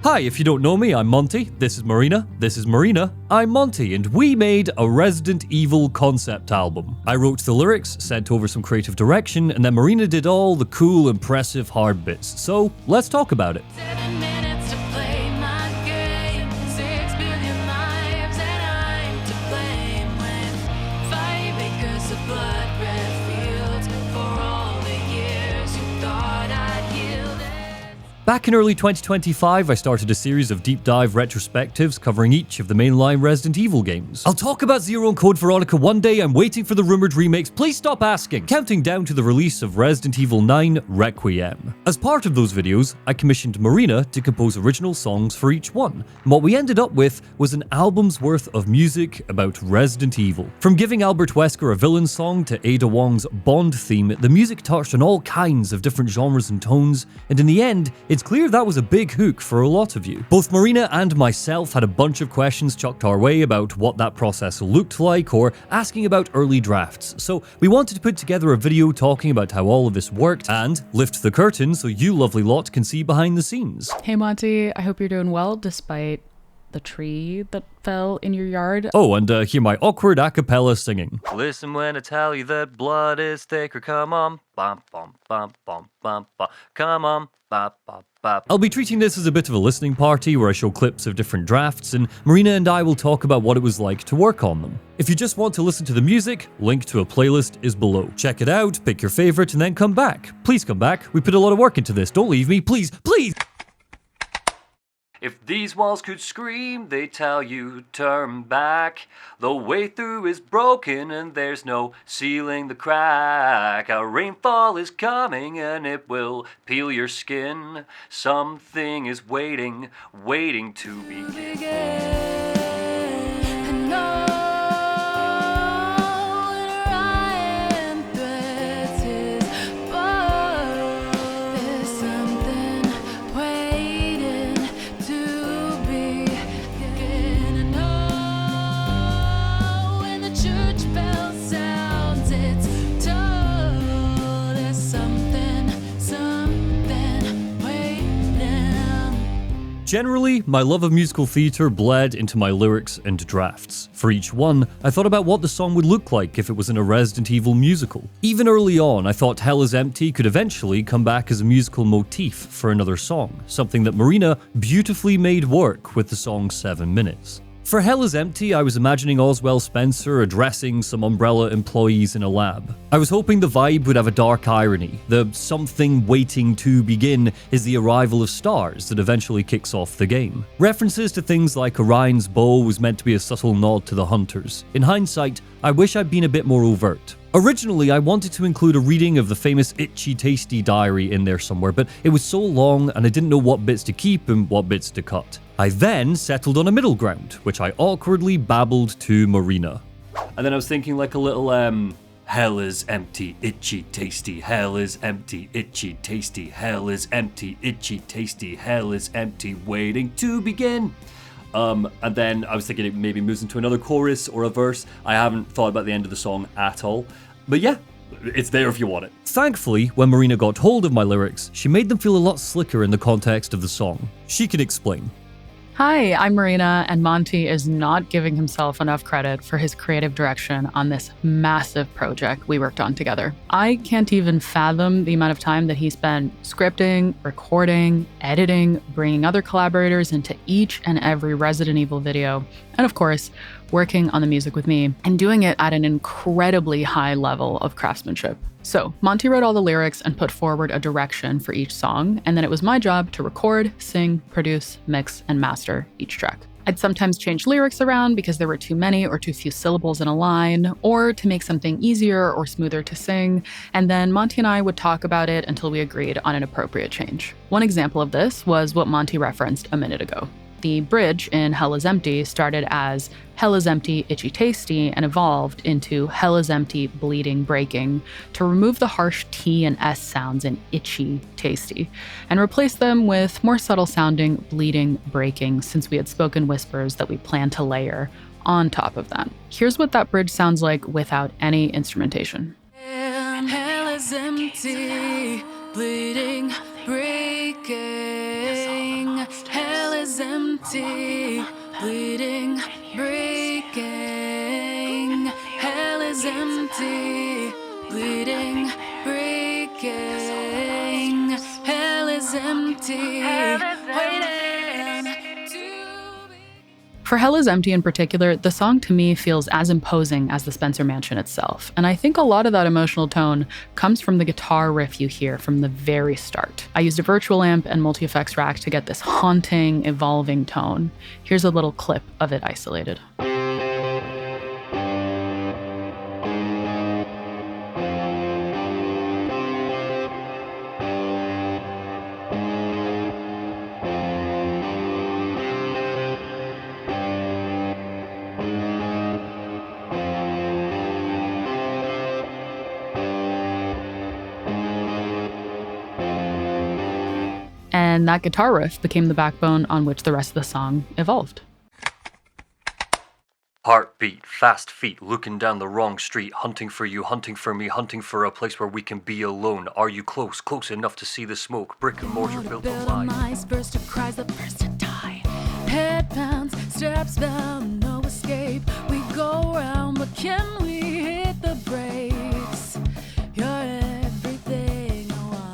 Hi, if you don't know me, I'm Monty, this is Marina, this is Marina, I'm Monty, and we made a Resident Evil concept album. I wrote the lyrics, sent over some creative direction, and then Marina did all the cool, impressive, hard bits. So, let's talk about it. 7 minutes to play my game, 6 billion lives, and I'm to blame when 5 acres of blood, red fields, for all the years you thought I'd yielded. Back in early 2025, I started a series of deep dive retrospectives covering each of the mainline Resident Evil games. I'll talk about Zero and Code Veronica one day, I'm waiting for the rumored remakes, please stop asking! Counting down to the release of Resident Evil 9 Requiem. As part of those videos, I commissioned Marina to compose original songs for each one, and what we ended up with was an album's worth of music about Resident Evil. From giving Albert Wesker a villain song to Ada Wong's Bond theme, the music touched on all kinds of different genres and tones, and in the end, it's clear that was a big hook for a lot of you. Both Marina and myself had a bunch of questions chucked our way about what that process looked like or asking about early drafts, so we wanted to put together a video talking about how all of this worked and lift the curtain so you lovely lot can see behind the scenes. Hey Monty, I hope you're doing well despite the tree that fell in your yard. Oh, and hear my awkward a cappella singing. Listen when I tell you that blood is thicker, come on, bum bum bum bum bum bum, come on, bop bop bop. I'll be treating this as a bit of a listening party where I show clips of different drafts, and Marina and I will talk about what it was like to work on them. If you just want to listen to the music, link to a playlist is below. Check it out, pick your favorite, and then come back. Please come back, we put a lot of work into this, don't leave me, please, please! If these walls could scream, they tell you turn back. The way through is broken and there's no sealing the crack. A rainfall is coming and it will peel your skin. Something is waiting, waiting to begin. Generally, my love of musical theatre bled into my lyrics and drafts. For each one, I thought about what the song would look like if it was in a Resident Evil musical. Even early on, I thought Hell is Empty could eventually come back as a musical motif for another song, something that Marina beautifully made work with the song 7 Minutes. For Hell is Empty, I was imagining Oswell Spencer addressing some Umbrella employees in a lab. I was hoping the vibe would have a dark irony. The something waiting to begin is the arrival of stars that eventually kicks off the game. References to things like Orion's bow was meant to be a subtle nod to the Hunters. In hindsight, I wish I'd been a bit more overt. Originally, I wanted to include a reading of the famous Itchy Tasty diary in there somewhere, but it was so long and I didn't know what bits to keep and what bits to cut. I then settled on a middle ground, which I awkwardly babbled to Marina. And then I was thinking like a little, hell is empty, itchy, tasty, hell is empty, itchy, tasty, hell is empty, itchy, tasty, hell is empty, waiting to begin. And then I was thinking it maybe moves into another chorus or a verse. I haven't thought about the end of the song at all. But yeah, it's there if you want it. Thankfully, when Marina got hold of my lyrics, she made them feel a lot slicker in the context of the song. She can explain. Hi, I'm Marina, and Monty is not giving himself enough credit for his creative direction on this massive project we worked on together. I can't even fathom the amount of time that he spent scripting, recording, editing, bringing other collaborators into each and every Resident Evil video, and of course, working on the music with me, and doing it at an incredibly high level of craftsmanship. So, Monty wrote all the lyrics and put forward a direction for each song, and then it was my job to record, sing, produce, mix, and master each track. I'd sometimes change lyrics around because there were too many or too few syllables in a line, or to make something easier or smoother to sing, and then Monty and I would talk about it until we agreed on an appropriate change. One example of this was what Monty referenced a minute ago. The bridge in Hell is Empty started as Hell is Empty, Itchy Tasty, and evolved into Hell is Empty, Bleeding, Breaking to remove the harsh T and S sounds in Itchy Tasty and replace them with more subtle sounding Bleeding, Breaking, since we had spoken whispers that we planned to layer on top of that. Here's what that bridge sounds like without any instrumentation. And hell is empty, bleeding, breaking. Hell empty, bleeding, breaking. Hell is empty, bleeding, breaking. Hell is empty, waiting to be. For Hell is Empty in particular, the song to me feels as imposing as the Spencer Mansion itself, and I think a lot of that emotional tone comes from the guitar riff you hear from the very start. I used a virtual amp and multi-effects rack to get this haunting, evolving tone. Here's a little clip of it isolated. And that guitar riff became the backbone on which the rest of the song evolved. Heartbeat, fast feet, looking down the wrong street, hunting for you, hunting for me, hunting for a place where we can be alone. Are you close, close enough to see the smoke? Brick and mortar built Build on on lies. lies, first to cries, the first to die. Head bounce, steps down, no escape. We go round, but can we hit the brakes? You're everything I want.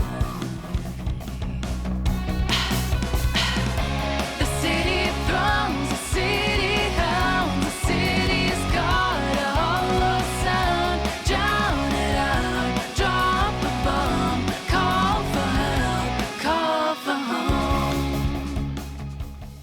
The city throngs, the city hounds, the city's got a hollow sound. Drown it out, drop a bomb, call for help, call for home.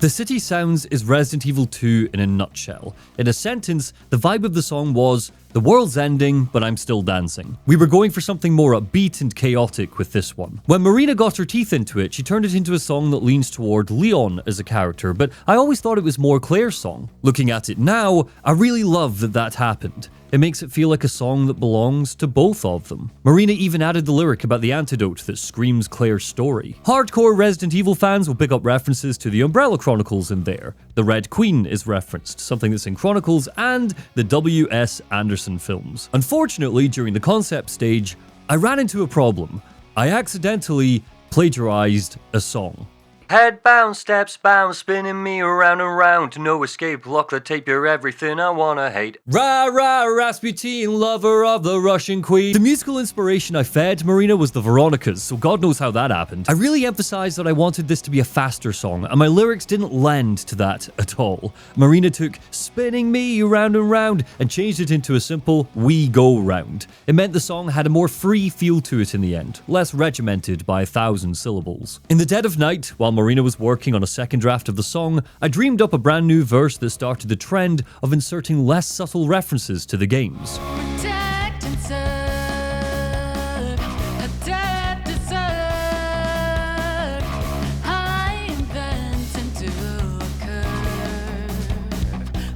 The City Sounds is Resident Evil 2 in a nutshell. In a sentence, the vibe of the song was, the world's ending, but I'm still dancing. We were going for something more upbeat and chaotic with this one. When Marina got her teeth into it, she turned it into a song that leans toward Leon as a character, but I always thought it was more Claire's song. Looking at it now, I really love that that happened. It makes it feel like a song that belongs to both of them. Marina even added the lyric about the antidote that screams Claire's story. Hardcore Resident Evil fans will pick up references to the Umbrella Chronicles in there. The Red Queen is referenced, something that's in Chronicles and the W.S. Anderson films. Unfortunately, during the concept stage, I ran into a problem. I accidentally plagiarized a song. Head bound, steps bound, spinning me around and round. No escape, lock the tape, you're everything I wanna hate. Rah rah, Rasputin, lover of the Russian queen. The musical inspiration I fed Marina was the Veronicas, so God knows how that happened. I really emphasized that I wanted this to be a faster song, and my lyrics didn't lend to that at all. Marina took spinning me round and round and changed it into a simple we go round. It meant the song had a more free feel to it in the end, less regimented by 1,000 syllables. In the dead of night, while Marina was working on a second draft of the song, I dreamed up a brand new verse that started the trend of inserting less subtle references to the games. Protect and serve, adapt and serve. I invent into a curve.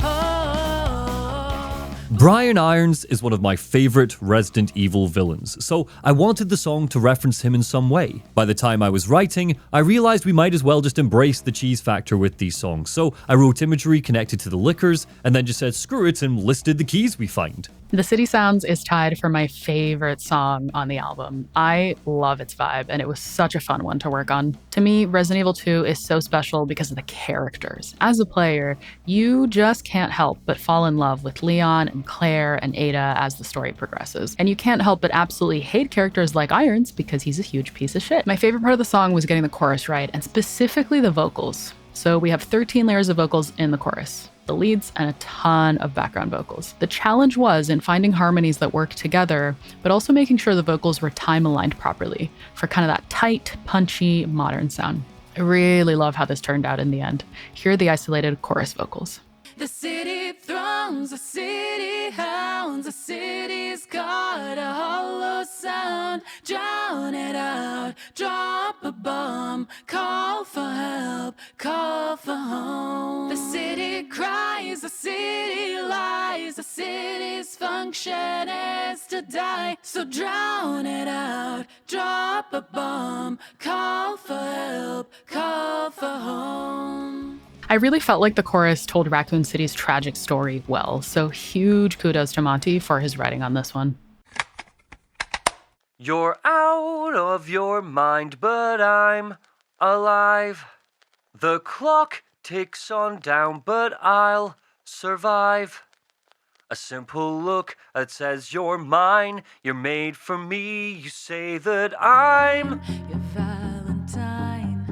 Oh. Brian Irons is one of my favorite Resident Evil villains, so I wanted the song to reference him in some way. By the time I was writing, I realized we might as well just embrace the cheese factor with these songs, so I wrote imagery connected to the liquors, and then just said screw it and listed the keys we find. The City Sounds is tied for my favorite song on the album. I love its vibe, and it was such a fun one to work on. To me, Resident Evil 2 is so special because of the characters. As a player, you just can't help but fall in love with Leon and Claire and Ada as the story progresses. And you can't help but absolutely hate characters like Irons because he's a huge piece of shit. My favorite part of the song was getting the chorus right, and specifically the vocals. So we have 13 layers of vocals in the chorus, the leads, and a ton of background vocals. The challenge was in finding harmonies that work together, but also making sure the vocals were time aligned properly for kind of that tight, punchy, modern sound. I really love how this turned out in the end. Here are the isolated chorus vocals. The city throngs, the city hounds, the city's got a hollow sound. Drown it out, drop a bomb, call for help, call for home. The city cries, the city lies, the city's function is to die. So drown it out, drop a bomb, call for help, call for home. I really felt like the chorus told Raccoon City's tragic story well, so huge kudos to Monty for his writing on this one. You're out of your mind, but I'm alive. The clock ticks on down, but I'll survive. A simple look that says you're mine, you're made for me. You say that I'm Your Valentine.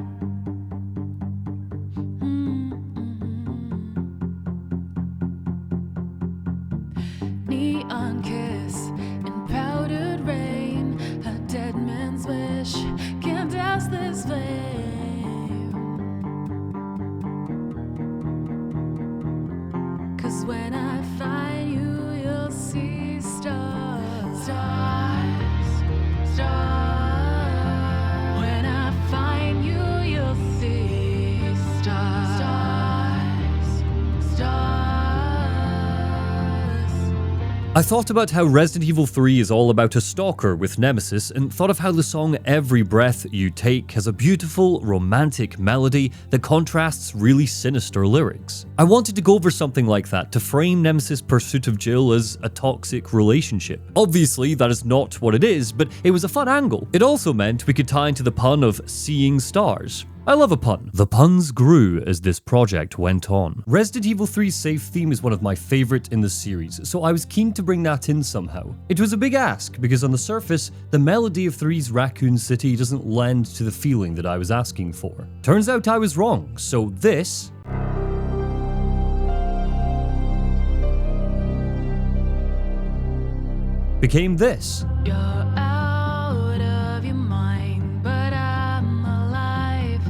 Neon kiss in powdered rain. A dead man's wish can't douse this flame. 'Cause when I find you, you'll see stars. Stars. Stars. When I find you, you'll see stars. Stars. Stars. I thought about how Resident Evil 3 is all about a stalker with Nemesis, and thought of how the song Every Breath You Take has a beautiful, romantic melody that contrasts really sinister lyrics. I wanted to go over something like that to frame Nemesis' pursuit of Jill as a toxic relationship. Obviously, that is not what it is, but it was a fun angle. It also meant we could tie into the pun of seeing stars. I love a pun. The puns grew as this project went on. Resident Evil 3's safe theme is one of my favorite in the series, so I was keen to bring that in somehow. It was a big ask, because on the surface, the melody of 3's Raccoon City doesn't lend to the feeling that I was asking for. Turns out I was wrong, so this became this. You're out of your mind, but I'm alive.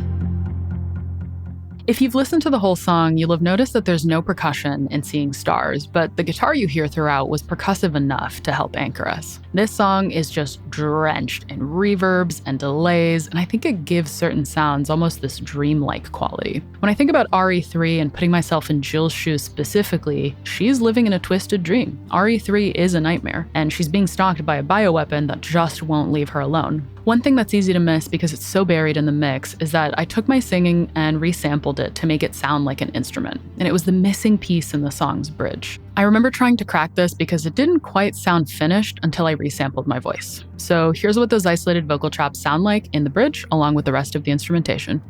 If you've listened to the whole song, you'll have noticed that there's no percussion in Seeing Stars, but the guitar you hear throughout was percussive enough to help anchor us. This song is just drenched in reverbs and delays, and I think it gives certain sounds almost this dreamlike quality. When I think about RE3 and putting myself in Jill's shoes specifically, she's living in a twisted dream. RE3 is a nightmare, and she's being stalked by a bioweapon that just won't leave her alone. One thing that's easy to miss because it's so buried in the mix is that I took my singing and resampled it to make it sound like an instrument, and it was the missing piece in the song's bridge. I remember trying to crack this because it didn't quite sound finished until I resampled my voice. So here's what those isolated vocal chops sound like in the bridge, along with the rest of the instrumentation.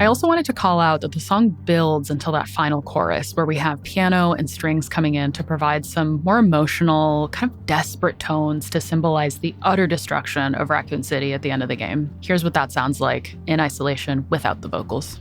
I also wanted to call out that the song builds until that final chorus where we have piano and strings coming in to provide some more emotional, kind of desperate tones to symbolize the utter destruction of Raccoon City at the end of the game. Here's what that sounds like in isolation without the vocals.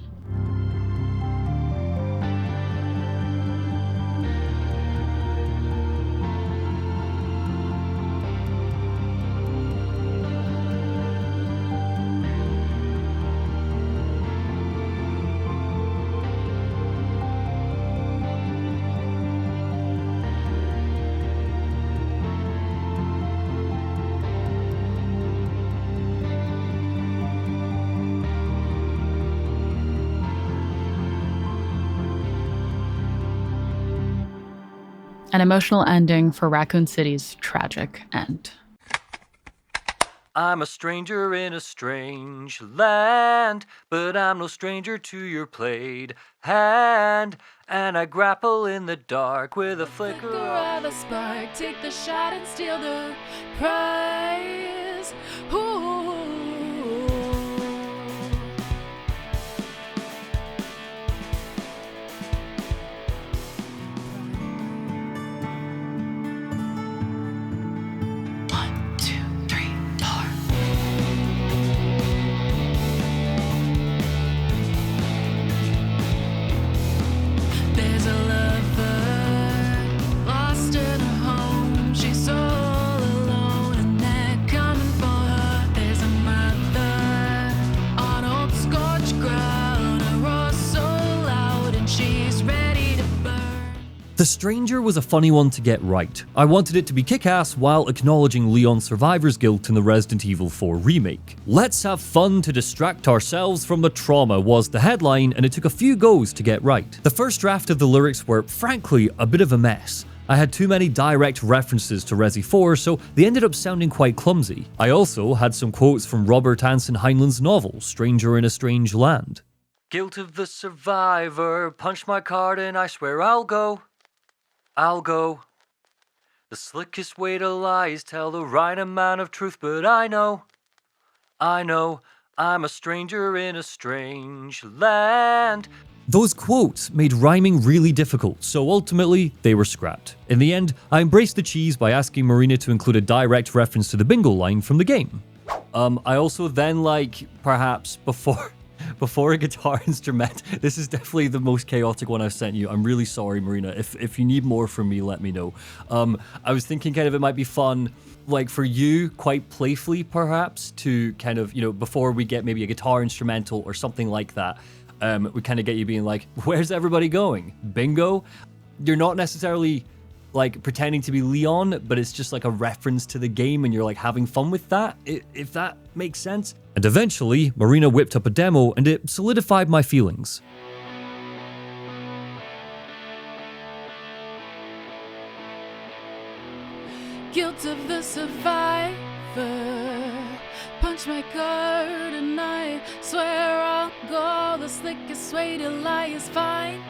An emotional ending for Raccoon City's tragic end. I'm a stranger in a strange land, but I'm no stranger to your played hand. And I grapple in the dark with a flicker Flicker of a spark, take the shot and steal the prize. Ooh. The Stranger was a funny one to get right. I wanted it to be kick-ass while acknowledging Leon's survivor's guilt in the Resident Evil 4 remake. Let's have fun to distract ourselves from the trauma was the headline, and it took a few goes to get right. The first draft of the lyrics were, frankly, a bit of a mess. I had too many direct references to Resi 4, so they ended up sounding quite clumsy. I also had some quotes from Robert Anson Heinlein's novel, Stranger in a Strange Land. Guilt of the survivor, punch my card and I swear I'll go. I'll go. The slickest way to lie is tell the right amount of truth, but I know, I'm a stranger in a strange land. Those quotes made rhyming really difficult, so ultimately, they were scrapped. In the end, I embraced the cheese by asking Marina to include a direct reference to the bingo line from the game. I also then, perhaps before a guitar instrument, this is definitely the most chaotic one I've sent you. I'm really sorry, Marina. If you need more from me, let me know. I was thinking kind of it might be fun, for you, quite playfully perhaps, to kind of, before we get maybe a guitar instrumental or something like that, we kind of get you being like, where's everybody going? Bingo? You're not necessarily pretending to be Leon, but it's just a reference to the game and you're having fun with that, if that makes sense. And eventually, Marina whipped up a demo and it solidified my feelings. Guilt of the survivor, punch my card and I swear I'll go. The slickest way to lie is find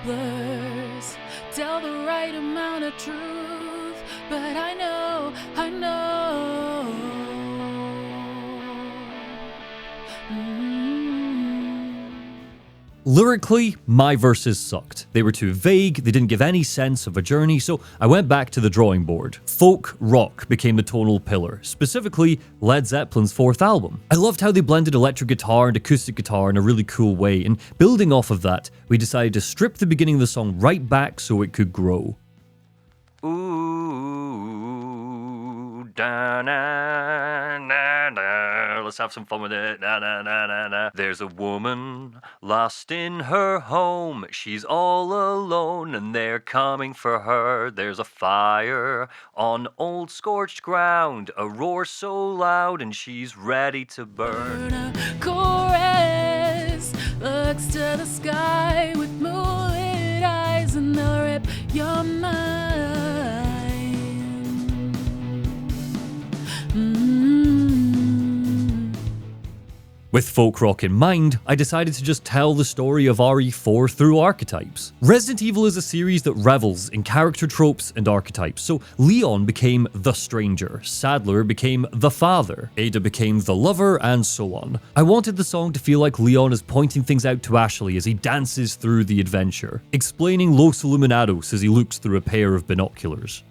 blurs, tell the right amount of truth, but I know. Lyrically, my verses sucked. They were too vague, they didn't give any sense of a journey, so I went back to the drawing board. Folk rock became the tonal pillar, specifically Led Zeppelin's fourth album. I loved how they blended electric guitar and acoustic guitar in a really cool way, and building off of that, we decided to strip the beginning of the song right back so it could grow. Ooh, da-na-na-na. Let's have some fun with it. Na-na-na-na-na. There's a woman lost in her home. She's all alone and they're coming for her. There's a fire on old scorched ground, a roar so loud and she's ready to burn. A chorus looks to the sky with moonlit eyes and they'll rip your mind. With folk rock in mind, I decided to just tell the story of RE4 through archetypes. Resident Evil is a series that revels in character tropes and archetypes, so Leon became the stranger, Sadler became the father, Ada became the lover, and so on. I wanted the song to feel like Leon is pointing things out to Ashley as he dances through the adventure, explaining Los Illuminados as he looks through a pair of binoculars.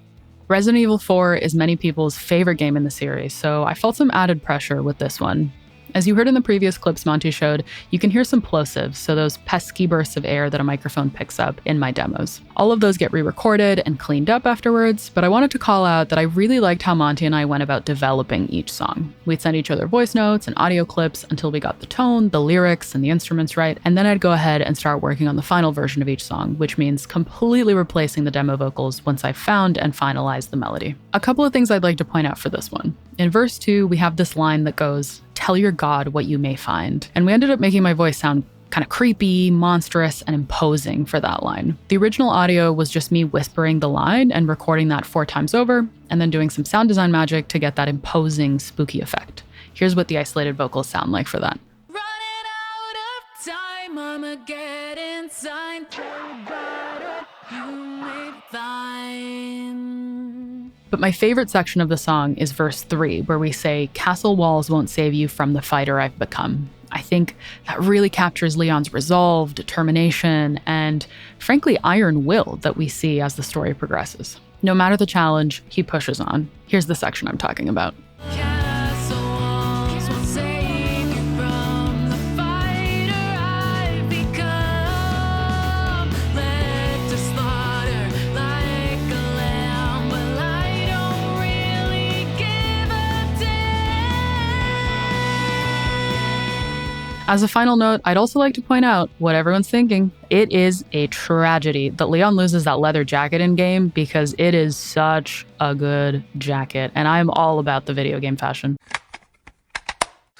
Resident Evil 4 is many people's favorite game in the series, so I felt some added pressure with this one. As you heard in the previous clips Monty showed, you can hear some plosives, so those pesky bursts of air that a microphone picks up in my demos. All of those get re-recorded and cleaned up afterwards, but I wanted to call out that I really liked how Monty and I went about developing each song. We'd send each other voice notes and audio clips until we got the tone, the lyrics, and the instruments right, and then I'd go ahead and start working on the final version of each song, which means completely replacing the demo vocals once I found and finalized the melody. A couple of things I'd like to point out for this one. In verse 2, we have this line that goes, "Tell your God what you may find." And we ended up making my voice sound kind of creepy, monstrous, and imposing for that line. The original audio was just me whispering the line and recording that 4 times over, and then doing some sound design magic to get that imposing, spooky effect. Here's what the isolated vocals sound like for that. Running out of time, I'ma get inside. Tell God what you may find. But my favorite section of the song is verse 3, where we say, "Castle walls won't save you from the fighter I've become." I think that really captures Leon's resolve, determination, and frankly, iron will that we see as the story progresses. No matter the challenge, he pushes on. Here's the section I'm talking about. Castle walls won't save you from the fighter I've become. Led to slaughter like a lamb, but I don't really give a damn. As a final note, I'd also like to point out what everyone's thinking. It is a tragedy that Leon loses that leather jacket in game because it is such a good jacket, and I'm all about the video game fashion.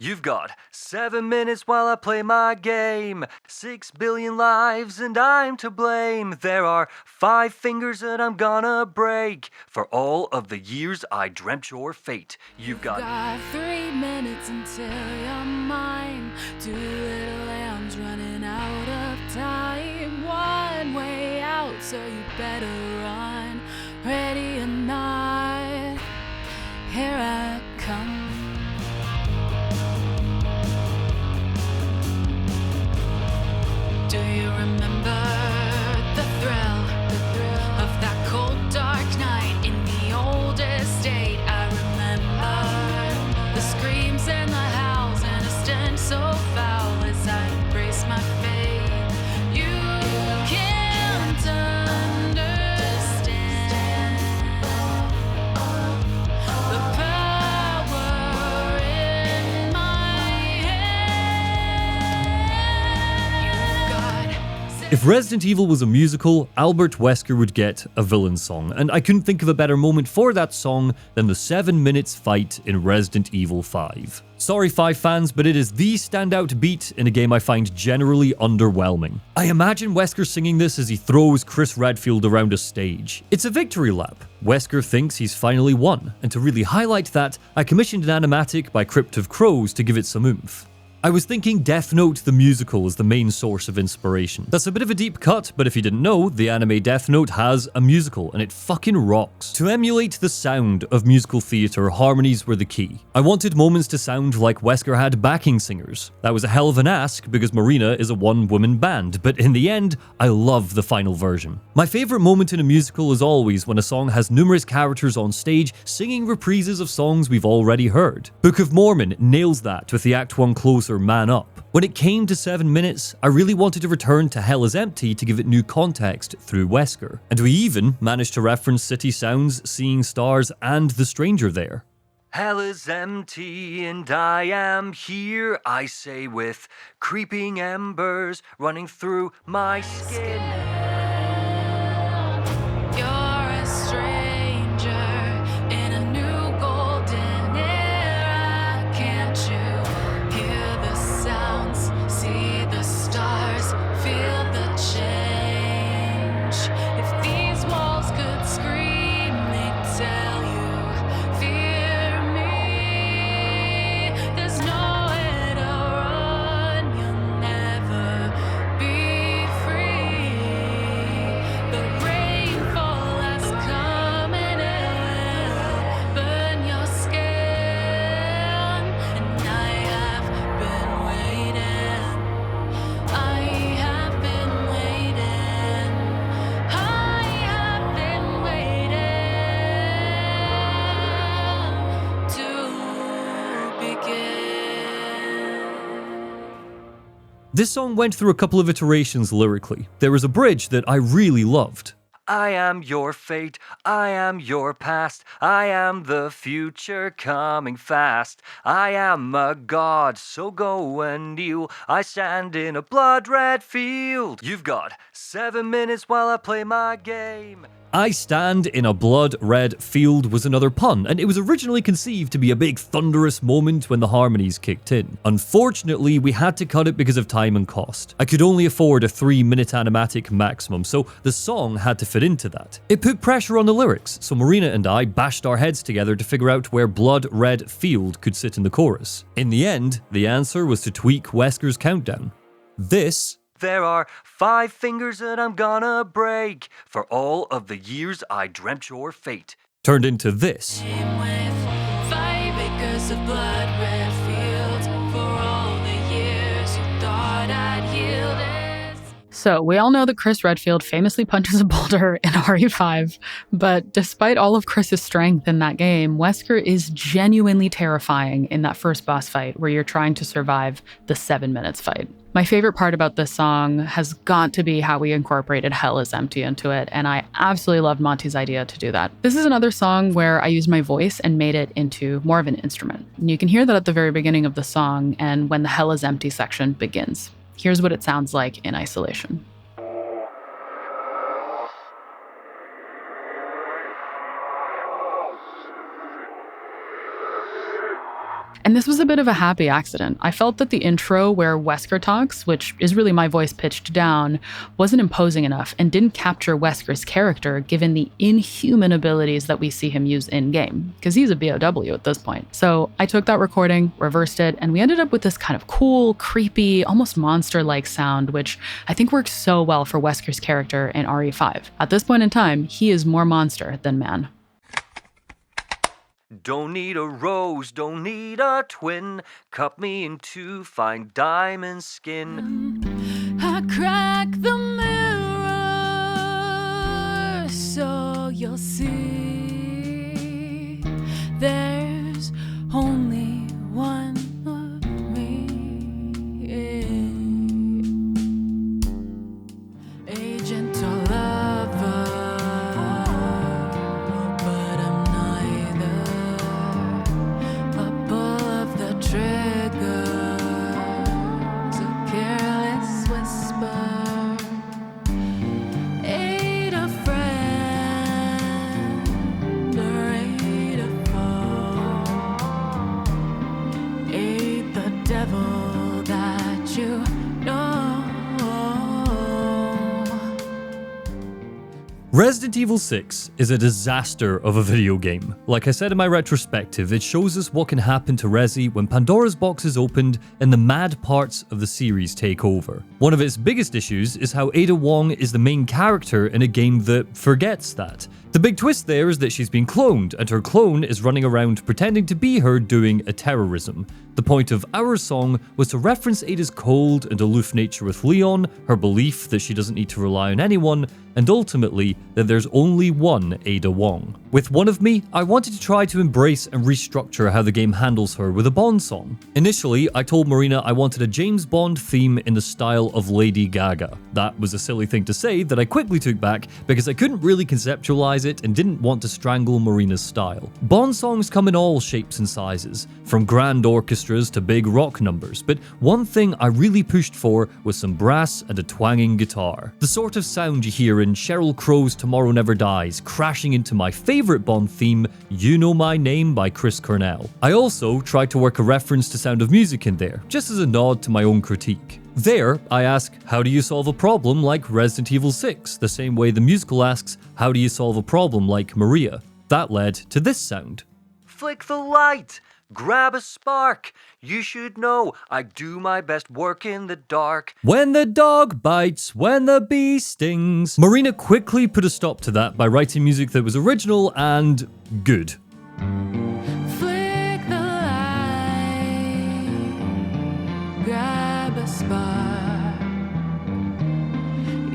You've got 7 minutes while I play my game, 6 billion lives and I'm to blame. There are 5 fingers that I'm gonna break for all of the years I dreamt your fate. You've got 3 minutes until you're mine. 2 little lambs running out so you better run. Ready or not, here I come. Do you remember the thrill of that cold dark night in the old estate? I remember the screams and the howls and a stench so foul as I embrace my fate. You can't understand the power in my hand. You've got If Resident Evil was a musical, Albert Wesker would get a villain song, and I couldn't think of a better moment for that song than the 7 minutes fight in Resident Evil 5. Sorry 5 fans, but it is the standout beat in a game I find generally underwhelming. I imagine Wesker singing this as he throws Chris Redfield around a stage. It's a victory lap. Wesker thinks he's finally won, and to really highlight that, I commissioned an animatic by Crypt of Crows to give it some oomph. I was thinking Death Note the musical is the main source of inspiration. That's a bit of a deep cut, but if you didn't know, the anime Death Note has a musical, and it fucking rocks. To emulate the sound of musical theatre, harmonies were the key. I wanted moments to sound like Wesker had backing singers. That was a hell of an ask, because Marina is a one-woman band, but in the end, I love the final version. My favourite moment in a musical is always when a song has numerous characters on stage singing reprises of songs we've already heard. Book of Mormon nails that with the Act 1 closer Man Up. When it came to 7 minutes, I really wanted to return to Hell is Empty to give it new context through Wesker. And we even managed to reference city sounds, seeing stars, and the stranger there. Hell is empty and I am here, I say with creeping embers running through my skin. You're a stranger in a new golden era. Can't you hear the sounds, see the stars, feel the change? If these walls could scream, they'd tell you, fear me. There's nowhere to run, you'll never be free. The rainfall has come and it will burn your skin. And I have been waiting. I have been waiting. I have been waiting to begin. This song went through a couple of iterations lyrically. There was a bridge that I really loved. I am your fate, I am your past, I am the future coming fast. I am a god, so go and kneel. I stand in a blood-red field. You've got 7 minutes while I play my game. I stand in a blood-red field was another pun, and it was originally conceived to be a big thunderous moment when the harmonies kicked in. Unfortunately, we had to cut it because of time and cost. I could only afford a 3-minute animatic maximum, so the song had to fit into that. It put pressure on the lyrics, so Marina and I bashed our heads together to figure out where blood-red field could sit in the chorus. In the end, the answer was to tweak Wesker's countdown. There are 5 fingers that I'm gonna break for all of the years I dreamt your fate. Turned into this. Came with 5 acres of blood-red fields for all the years you thought I'd yielded. So, we all know that Chris Redfield famously punches a boulder in RE5, but despite all of Chris's strength in that game, Wesker is genuinely terrifying in that first boss fight where you're trying to survive the 7 minutes fight. My favorite part about this song has got to be how we incorporated Hell is Empty into it, and I absolutely loved Monty's idea to do that. This is another song where I used my voice and made it into more of an instrument. And you can hear that at the very beginning of the song and when the Hell is Empty section begins. Here's what it sounds like in isolation. And this was a bit of a happy accident. I felt that the intro where Wesker talks, which is really my voice pitched down, wasn't imposing enough and didn't capture Wesker's character given the inhuman abilities that we see him use in-game, because he's a BOW at this point. So I took that recording, reversed it, and we ended up with this kind of cool, creepy, almost monster-like sound, which I think works so well for Wesker's character in RE5. At this point in time, he is more monster than man. Don't need a rose, don't need a twin. Cut me into fine diamond skin. I crack the mirror so you'll see there's only one of me. A gentle lover, but I'm neither. A pull of the triggers, a careless whisper. Aid a friend or aid a foe. Aid the devil that you know. Resident Evil 6 is a disaster of a video game. Like I said in my retrospective, it shows us what can happen to Resi when Pandora's box is opened and the mad parts of the series take over. One of its biggest issues is how Ada Wong is the main character in a game that forgets that. The big twist there is that she's been cloned, and her clone is running around pretending to be her doing a terrorism. The point of our song was to reference Ada's cold and aloof nature with Leon, her belief that she doesn't need to rely on anyone, and ultimately that there's only one Ada Wong. With One of Me, I wanted to try to embrace and restructure how the game handles her with a Bond song. Initially, I told Marina I wanted a James Bond theme in the style of Lady Gaga. That was a silly thing to say that I quickly took back because I couldn't really conceptualize it and didn't want to strangle Marina's style. Bond songs come in all shapes and sizes, from grand orchestras to big rock numbers, but one thing I really pushed for was some brass and a twanging guitar. The sort of sound you hear in Sheryl Crow's Tomorrow Never Dies, crashing into my favourite Bond theme, You Know My Name by Chris Cornell. I also tried to work a reference to Sound of Music in there, just as a nod to my own critique. There, I ask, how do you solve a problem like Resident Evil 6, the same way the musical asks, how do you solve a problem like Maria? That led to this sound. Flick the light, grab a spark. You should know I do my best work in the dark. When the dog bites, when the bee stings. Marina quickly put a stop to that by writing music that was original and good. Flick the light, grab a spark.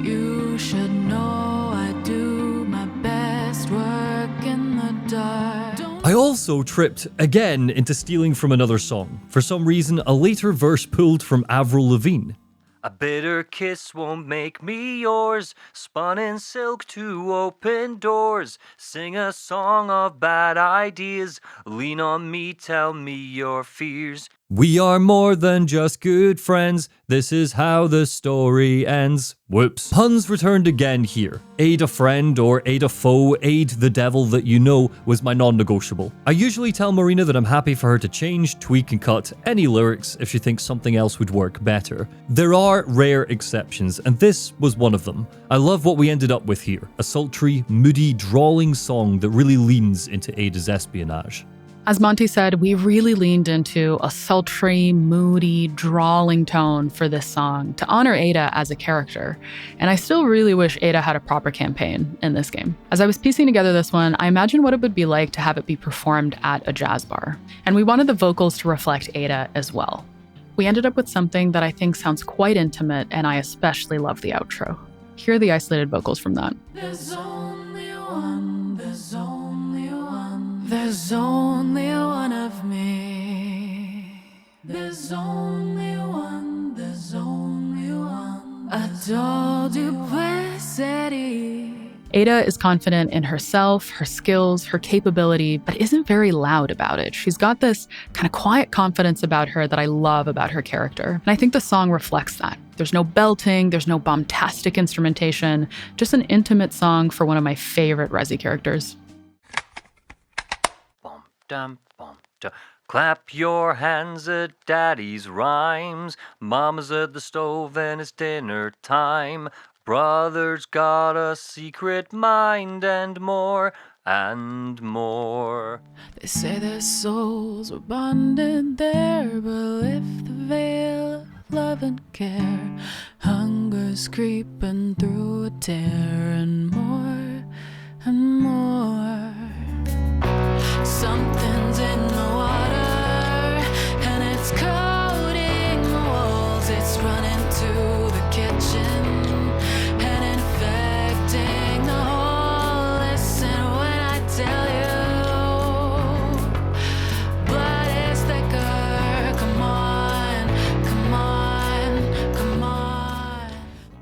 You should know I do my best work in the dark. I also tripped again into stealing from another song. For some reason, a later verse pulled from Avril Lavigne. A bitter kiss won't make me yours. Spun in silk to open doors. Sing a song of bad ideas. Lean on me, tell me your fears. We are more than just good friends. This is how the story ends. Whoops. Puns returned again here. Aid a friend or aid a foe, aid the devil that you know was my non-negotiable. I usually tell Marina that I'm happy for her to change, tweak and cut any lyrics if she thinks something else would work better. There are rare exceptions, and this was one of them. I love what we ended up with here. A sultry, moody, drawling song that really leans into Ada's espionage. As Monty said, we really leaned into a sultry, moody, drawling tone for this song to honor Ada as a character. And I still really wish Ada had a proper campaign in this game. As I was piecing together this one, I imagined what it would be like to have it be performed at a jazz bar. And we wanted the vocals to reflect Ada as well. We ended up with something that I think sounds quite intimate, and I especially love the outro. Here are the isolated vocals from that. There's only one, there's only one. There's only one of me. There's only one, there's only one. A dull duplicity. Ada is confident in herself, her skills, her capability, but isn't very loud about it. She's got this kind of quiet confidence about her that I love about her character. And I think the song reflects that. There's no belting, there's no bombastic instrumentation, just an intimate song for one of my favorite Resi characters. Bum dum bum dum. Clap your hands at daddy's rhymes. Mama's at the stove and it's dinner time. Brother's got a secret mind and more and more. They say their souls were bonded there, but lift the veil of love and care. Hunger's creeping through a tear, and more and more. Something's in the water, and it's coating the walls. It's running to the kitchen and infecting the whole. Listen when I tell you, blood is thicker. Come on, come on, come on.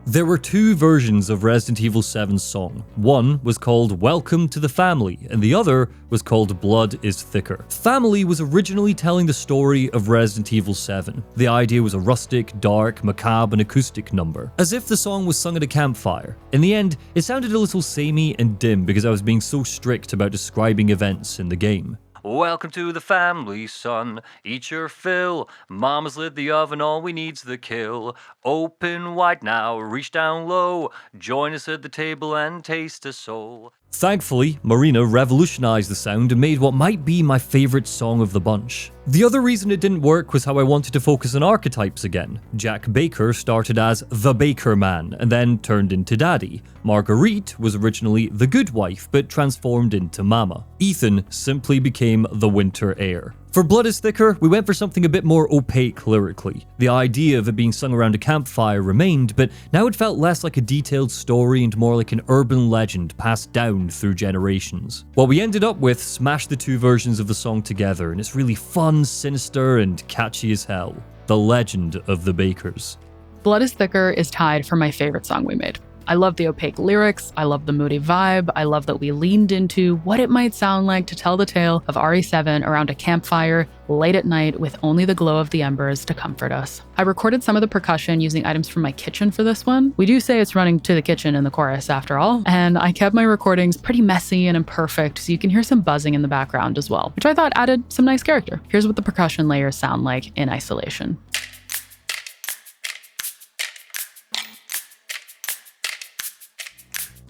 There were two versions of Resident Evil 7's song. One was called Welcome to the Family, and the other was called Blood is Thicker. Family was originally telling the story of Resident Evil 7. The idea was a rustic, dark, macabre, and acoustic number, as if the song was sung at a campfire. In the end, it sounded a little samey and dim because I was being so strict about describing events in the game. Welcome to the family, son. Eat your fill. Mama's lit the oven, all we need's the kill. Open wide now, reach down low. Join us at the table and taste a soul. Thankfully, Marina revolutionized the sound and made what might be my favorite song of the bunch. The other reason it didn't work was how I wanted to focus on archetypes again. Jack Baker started as the Baker Man and then turned into Daddy. Marguerite was originally the good wife but transformed into Mama. Ethan simply became the Winter Heir. For Blood is Thicker, we went for something a bit more opaque lyrically. The idea of it being sung around a campfire remained, but now it felt less like a detailed story and more like an urban legend passed down through generations. What we ended up with smashed the two versions of the song together, and it's really fun, sinister, and catchy as hell. The Legend of the Bakers. Blood is Thicker is tied for my favorite song we made. I love the opaque lyrics, I love the moody vibe, I love that we leaned into what it might sound like to tell the tale of RE7 around a campfire late at night with only the glow of the embers to comfort us. I recorded some of the percussion using items from my kitchen for this one. We do say it's running to the kitchen in the chorus after all, and I kept my recordings pretty messy and imperfect so you can hear some buzzing in the background as well, which I thought added some nice character. Here's what the percussion layers sound like in isolation.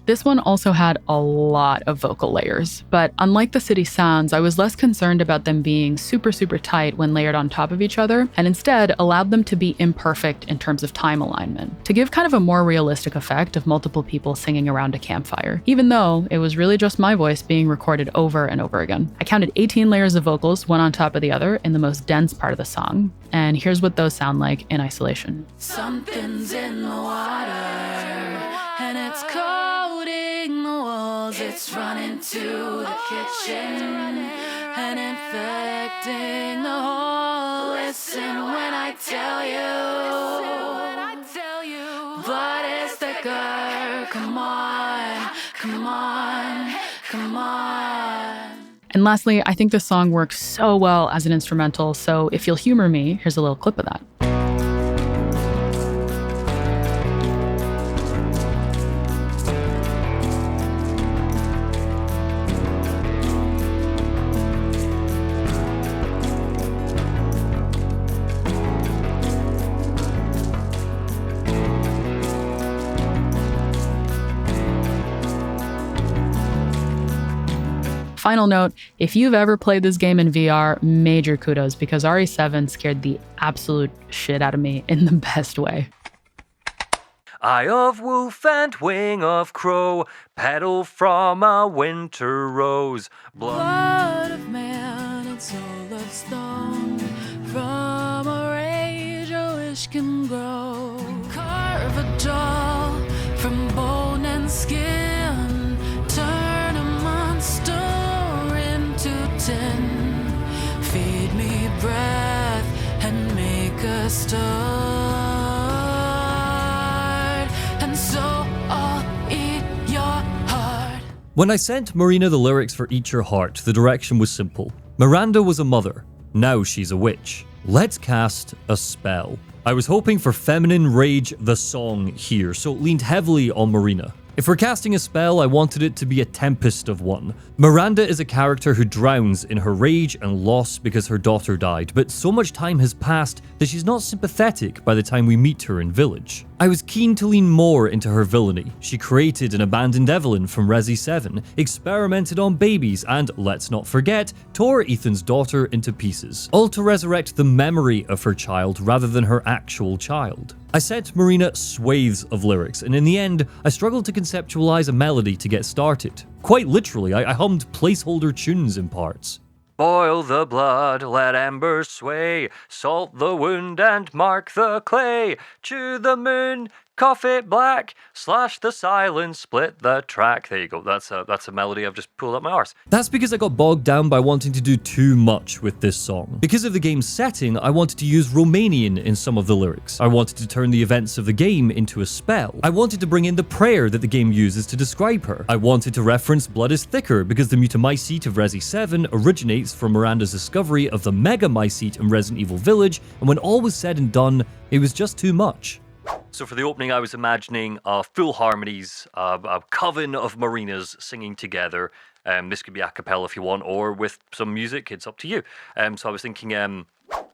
This one also had a lot of vocal layers, but unlike the city sounds, I was less concerned about them being super tight when layered on top of each other, and instead allowed them to be imperfect in terms of time alignment, to give kind of a more realistic effect of multiple people singing around a campfire, even though it was really just my voice being recorded over and over again. I counted 18 layers of vocals, one on top of the other, in the most dense part of the song, and here's what those sound like in isolation. Something's in the water, and it's coating the walls. It's running to the kitchen and infecting the whole. Listen when I tell you, blood is thicker. Come on, come on, come on. And lastly, I think this song works so well as an instrumental, so if you'll humor me, here's a little clip of that. Final note, if you've ever played this game in VR, major kudos, because RE7 scared the absolute shit out of me in the best way. Eye of wolf and wing of crow, petal from a winter rose. Blood of man and soul of stone, from a rage a wish can grow. Carve a doll from bone and skin, turn a monster into tin. Feed me breath and make a start, and so I'll eat your heart. When I sent Marina the lyrics for Eat Your Heart, the direction was simple. Miranda was a mother. Now she's a witch. Let's cast a spell. I was hoping for Feminine Rage the Song here, so it leaned heavily on Marina. If we're casting a spell, I wanted it to be a tempest of one. Miranda is a character who drowns in her rage and loss because her daughter died, but so much time has passed that she's not sympathetic by the time we meet her in Village. I was keen to lean more into her villainy. She created and abandoned Evelyn from Resi 7, experimented on babies, and, let's not forget, tore Ethan's daughter into pieces, all to resurrect the memory of her child rather than her actual child. I sent Marina swathes of lyrics, and in the end, I struggled to conceptualize a melody to get started. Quite literally, I hummed placeholder tunes in parts. Boil the blood, let embers sway, salt the wound and mark the clay, chew the moon, cough it black, slash the silence, split the track. There you go, that's a melody I've just pulled up my arse. That's because I got bogged down by wanting to do too much with this song. Because of the game's setting, I wanted to use Romanian in some of the lyrics. I wanted to turn the events of the game into a spell. I wanted to bring in the prayer that the game uses to describe her. I wanted to reference Blood is Thicker because the Mutamycete of Resi 7 originates from Miranda's discovery of the Mega Mycete in Resident Evil Village, and when all was said and done, it was just too much. So for the opening, I was imagining full harmonies, a coven of Marinas singing together. This could be a cappella if you want, or with some music, it's up to you. So I was thinking,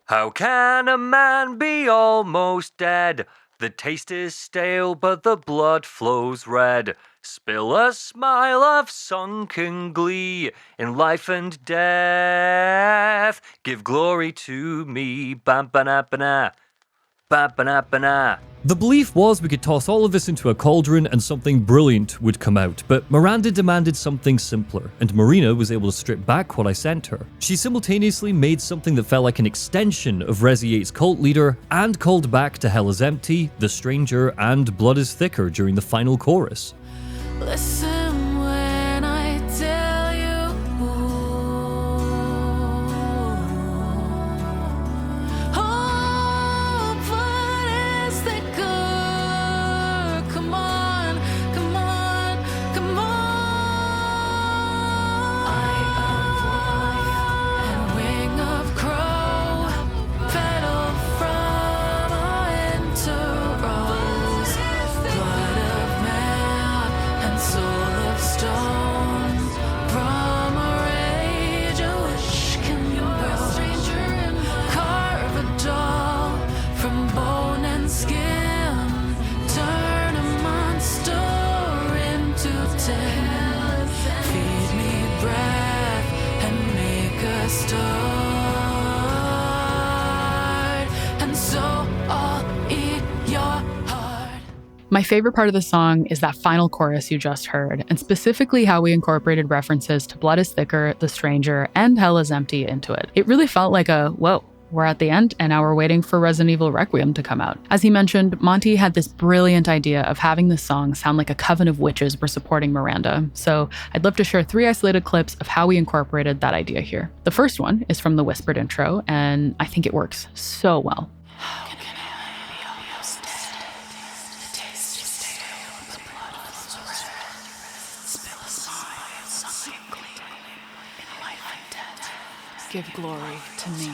how can a man be almost dead? The taste is stale, but the blood flows red. Spill a smile of sunken glee in life and death. Give glory to me, bam-ba-na-ba-na. Ba-ba-na-ba-na. The belief was we could toss all of this into a cauldron and something brilliant would come out, but Miranda demanded something simpler, and Marina was able to strip back what I sent her. She simultaneously made something that felt like an extension of Resi 8's cult leader, and called back to Hell is Empty, The Stranger, and Blood is Thicker during the final chorus. Listen when I tell you, oh, blood is thicker. Come on, come on, come on. Eye of life and wing of crow, petal from a winter rose, blood of man and soul of stone, from a rage a wish can grow. Stranger, carve a doll from bone and skin, turn a monster into tin, feed me breath and make a start, and so I'll eat your heart. My favorite part of the song is that final chorus you just heard, and specifically how we incorporated references to Blood is Thicker, The Stranger, and Hell is Empty into it. It really felt like a, whoa, we're at the end and now we're waiting for Resident Evil Requiem to come out. As he mentioned, Monty had this brilliant idea of having this song sound like a coven of witches were supporting Miranda. So I'd love to share 3 isolated clips of how we incorporated that idea here. The first one is from the whispered intro, and I think it works so well. Give glory to me.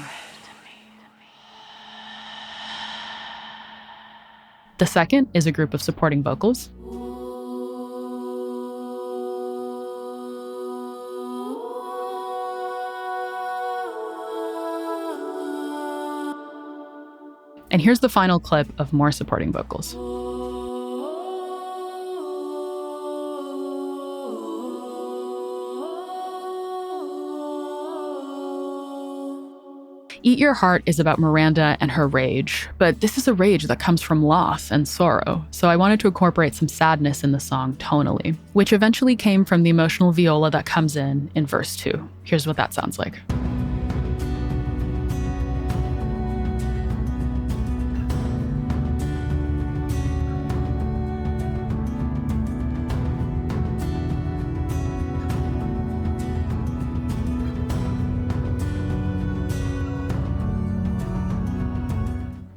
The second is a group of supporting vocals. And here's the final clip of more supporting vocals. Eat Your Heart is about Miranda and her rage, but this is a rage that comes from loss and sorrow, so I wanted to incorporate some sadness in the song tonally, which eventually came from the emotional viola that comes in verse 2. Here's what that sounds like.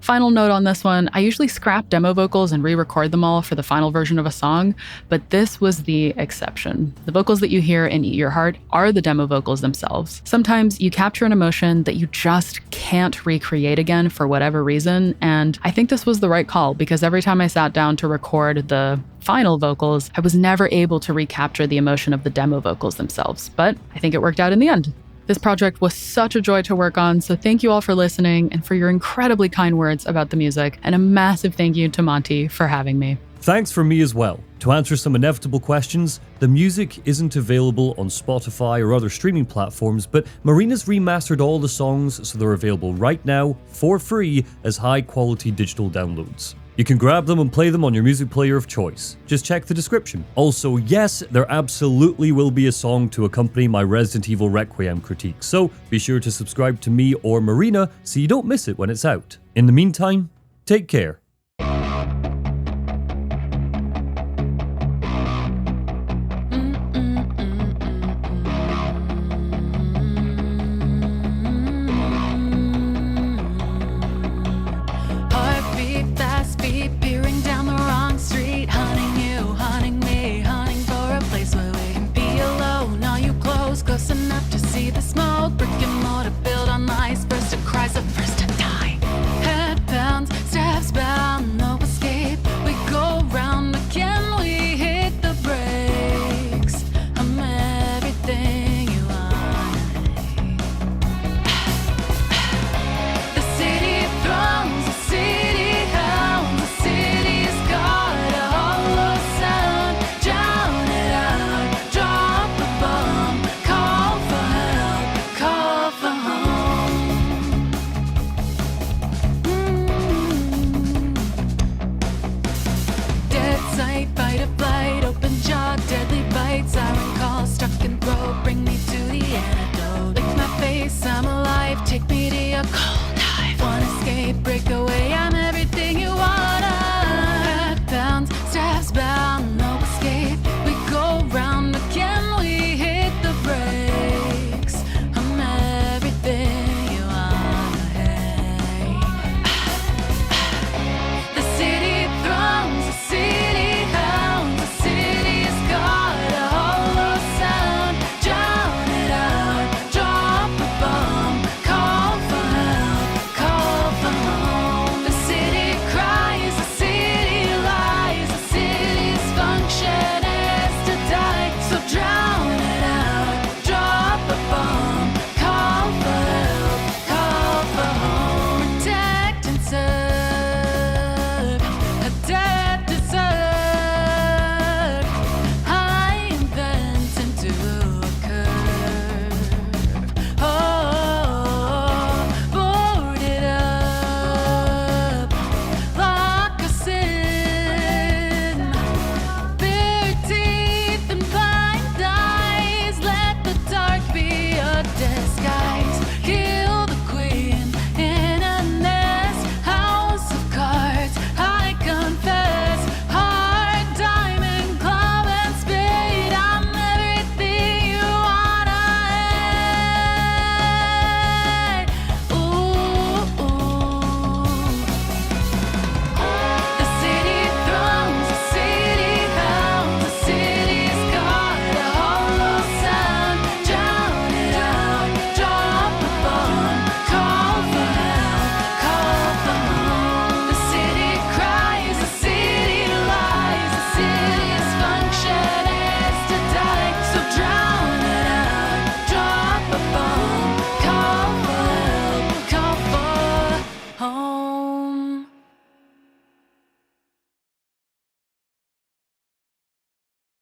Final note on this one, I usually scrap demo vocals and re-record them all for the final version of a song, but this was the exception. The vocals that you hear in Eat Your Heart are the demo vocals themselves. Sometimes you capture an emotion that you just can't recreate again for whatever reason, and I think this was the right call because every time I sat down to record the final vocals, I was never able to recapture the emotion of the demo vocals themselves, but I think it worked out in the end. This project was such a joy to work on, so thank you all for listening and for your incredibly kind words about the music, and a massive thank you to Monty for having me. Thanks from me as well. To answer some inevitable questions, the music isn't available on Spotify or other streaming platforms, but Marina's remastered all the songs so they're available right now for free as high-quality digital downloads. You can grab them and play them on your music player of choice. Just check the description. Also, yes, there absolutely will be a song to accompany my Resident Evil Requiem critique, so be sure to subscribe to me or Marina so you don't miss it when it's out. In the meantime, take care.